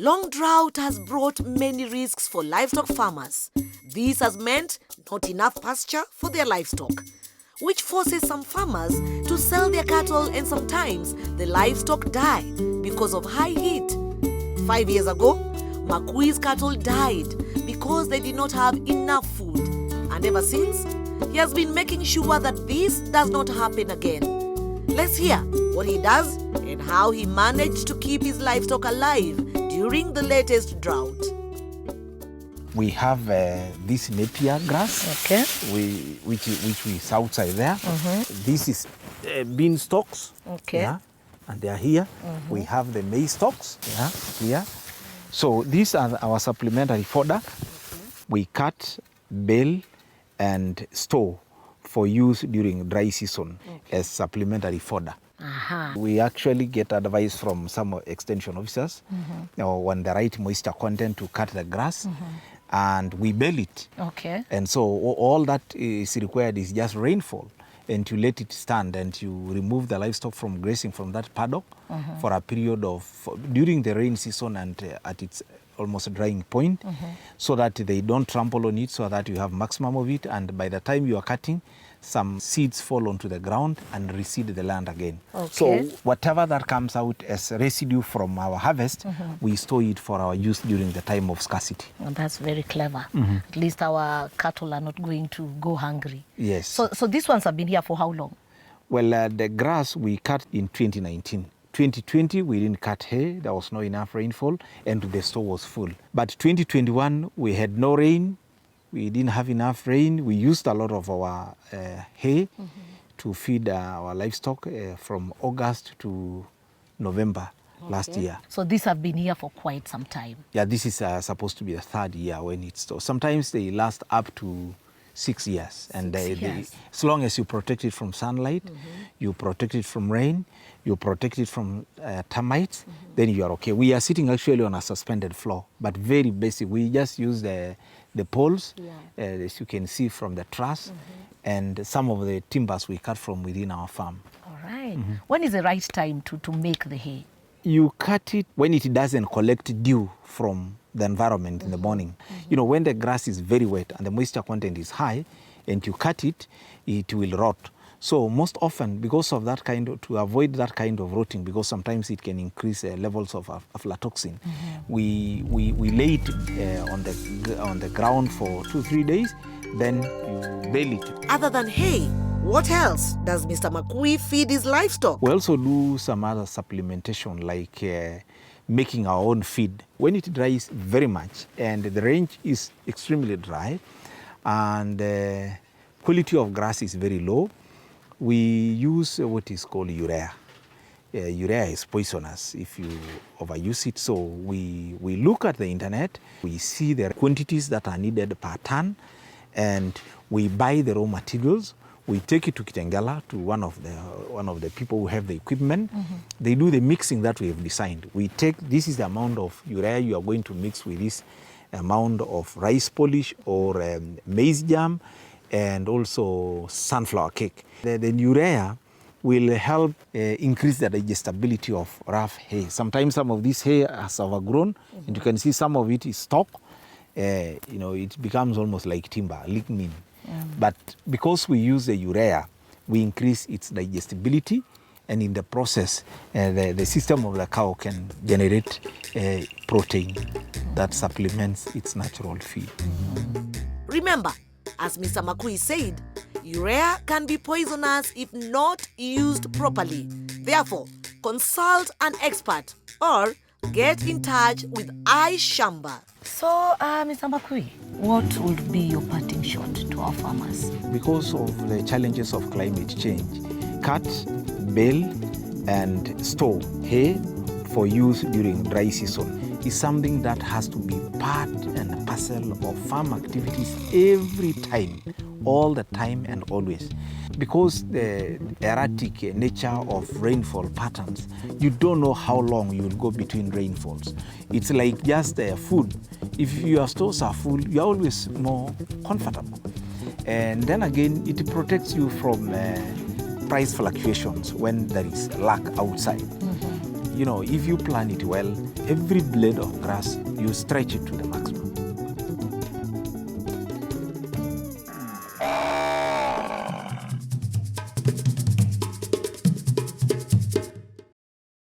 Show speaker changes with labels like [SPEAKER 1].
[SPEAKER 1] long drought has brought many risks for livestock farmers. This has meant not enough pasture for their livestock, which forces some farmers to sell their cattle, and sometimes the livestock die because of high heat. 5 years ago, Makaui's cattle died because they did not have enough food. And ever since, he has been making sure that this does not happen again. Let's hear what he does and how he managed to keep his livestock alive during the latest drought.
[SPEAKER 2] We have this napier grass,
[SPEAKER 3] Okay.
[SPEAKER 2] which is outside there. This is bean stalks,
[SPEAKER 3] Okay.
[SPEAKER 2] yeah, and they are here. We have the maize stalks, yeah, here. So these are our supplementary fodder. We cut, bale, and store for use during dry season as supplementary fodder. We actually get advice from some extension officers on the right moisture content to cut the grass, and we bale it.
[SPEAKER 3] Okay.
[SPEAKER 2] And so all that is required is just rainfall, and to let it stand and to remove the livestock from grazing from that paddock for a period of, during the rain season and at its almost drying point, so that they don't trample on it, so that you have maximum of it, and by the time you are cutting, some seeds fall onto the ground and reseed the land again.
[SPEAKER 3] Okay.
[SPEAKER 2] So whatever that comes out as residue from our harvest, we store it for our use during the time of scarcity.
[SPEAKER 3] Well, that's very clever. At least our cattle are not going to go hungry.
[SPEAKER 2] Yes.
[SPEAKER 3] So these ones have been here for how long?
[SPEAKER 2] Well, the grass we cut in 2019. 2020, we didn't cut hay. There was not enough rainfall, and the store was full. But 2021, we had no rain. We didn't have enough rain. We used a lot of our hay to feed our livestock from August to November last year.
[SPEAKER 3] So these have been here for quite some time.
[SPEAKER 2] Yeah, this is supposed to be the third year when it's stored. Sometimes they last up to 6 years. And
[SPEAKER 3] years.
[SPEAKER 2] as long as you protect it from sunlight, you protect it from rain, you protect it from termites, then you are okay. We are sitting actually on a suspended floor, but very basic. We just use the poles, as you can see from the truss, and some of the timbers we cut from within our farm.
[SPEAKER 3] All right. When is the right time to make the hay?
[SPEAKER 2] You cut it when it doesn't collect dew from the environment in the morning. You know, when the grass is very wet and the moisture content is high, and you cut it, it will rot. So most often, because of that to avoid that kind of rotting, because sometimes it can increase levels of aflatoxin, we lay it on the ground for 2-3 days, then you bale it.
[SPEAKER 1] Other than hay, what else does Mr. Makaui feed his livestock?
[SPEAKER 2] We also do some other supplementation, like making our own feed. When it dries very much and the range is extremely dry and quality of grass is very low, we use what is called urea. Urea is poisonous if you overuse it. So we look at the internet, we see the quantities that are needed per ton, and we buy the raw materials. We take it to Kitengela, to one of the people who have the equipment. They do the mixing that we have designed. We take, this is the amount of urea you are going to mix with this amount of rice polish or maize germ, and also sunflower cake. The urea will help increase the digestibility of rough hay. Sometimes some of this hay has overgrown, and you can see some of it is stalk. It becomes almost like timber, lignin. But because we use the urea, we increase its digestibility, and in the process, the system of the cow can generate protein that supplements its natural feed.
[SPEAKER 1] Remember, as Mr. Makaui said, urea can be poisonous if not used properly. Therefore, consult an expert or get in touch with iShamba.
[SPEAKER 3] So, Mr. Makaui, what would be your parting shot to our farmers?
[SPEAKER 2] Because of the challenges of climate change, cut, bale, and store hay for use during dry season is something that has to be part and parcel of farm activities every time, all the time and always. Because the erratic nature of rainfall patterns, you don't know how long you will go between rainfalls. It's like just food. If your stores are full, you're always more comfortable. And then again, it protects you from price fluctuations when there is lack outside. you know, if you plan it well, every blade of grass, you stretch it to the maximum.